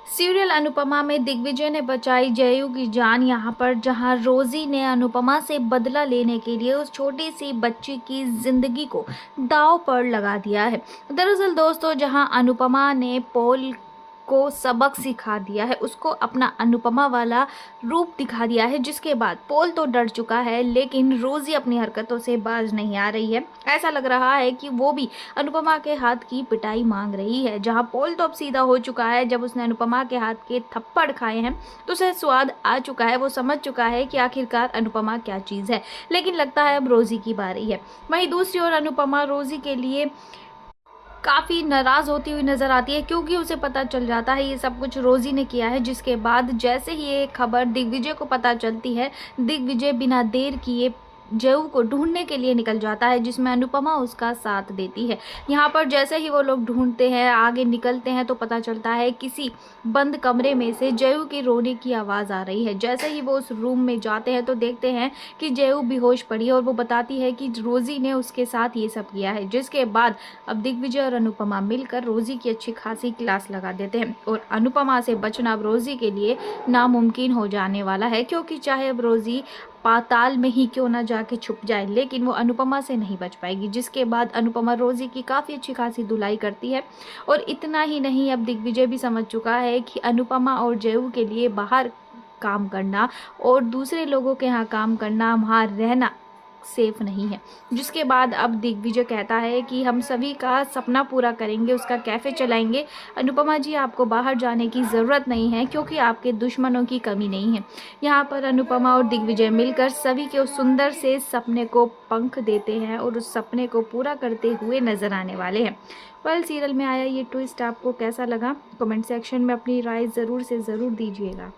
Serial Anupama में दिग्विजय ने बचाई जयू की जान। यहाँ पर जहाँ रोजी ने अनुपमा से बदला लेने के लिए उस छोटी सी बच्ची की जिंदगी को दांव पर लगा दिया है। दरअसल दोस्तों, जहाँ अनुपमा ने पॉल को सबक सिखा दिया है, उसको अपना अनुपमा वाला रूप दिखा दिया है, जिसके बाद पॉल तो डर चुका है, लेकिन रोजी अपनी हरकतों से बाज नहीं आ रही है। ऐसा लग रहा है कि वो भी अनुपमा के हाथ की पिटाई मांग रही है। जहां पॉल तो अब सीधा हो चुका है, जब उसने अनुपमा के हाथ के थप्पड़ खाए हैं तो उसे स्वाद आ चुका है, वो समझ चुका है कि आखिरकार अनुपमा क्या चीज़ है। लेकिन लगता है अब रोजी की बारी है। वहीं दूसरी ओर अनुपमा रोजी के लिए काफ़ी नाराज़ होती हुई नज़र आती है, क्योंकि उसे पता चल जाता है ये सब कुछ रोज़ी ने किया है। जिसके बाद जैसे ही ये खबर दिग्विजय को पता चलती है, दिग्विजय बिना देर किए जयू को ढूंढने के लिए निकल जाता है, जिसमें अनुपमा उसका साथ देती है। यहाँ पर जैसे ही वो लोग ढूंढते हैं, आगे निकलते हैं, तो पता चलता है किसी बंद कमरे में से जयू की रोने की आवाज़ आ रही है। जैसे ही वो उस रूम में जाते हैं तो देखते हैं कि जयू बेहोश पड़ी है, और वो बताती है कि रोजी ने उसके साथ ये सब किया है। जिसके बाद अब दिग्विजय और अनुपमा मिलकर रोजी की अच्छी खासी क्लास लगा देते हैं, और अनुपमा से बचना अब रोजी के लिए नामुमकिन हो जाने वाला है, क्योंकि चाहे अब रोजी पाताल में ही क्यों ना जाके छुप जाए, लेकिन वो अनुपमा से नहीं बच पाएगी। जिसके बाद अनुपमा रोजी की काफ़ी अच्छी खासी धुलाई करती है। और इतना ही नहीं, अब दिग्विजय भी समझ चुका है कि अनुपमा और जयू के लिए बाहर काम करना और दूसरे लोगों के यहाँ काम करना, वहाँ रहना सेफ नहीं है। जिसके बाद अब दिग्विजय कहता है कि हम सभी का सपना पूरा करेंगे, उसका कैफ़े चलाएंगे। अनुपमा जी, आपको बाहर जाने की ज़रूरत नहीं है, क्योंकि आपके दुश्मनों की कमी नहीं है। यहाँ पर अनुपमा और दिग्विजय मिलकर सभी के उस सुंदर से सपने को पंख देते हैं, और उस सपने को पूरा करते हुए नजर आने वाले हैं। वेल, सीरियल में आया ये ट्विस्ट आपको कैसा लगा? कमेंट सेक्शन में अपनी राय ज़रूर से ज़रूर दीजिएगा।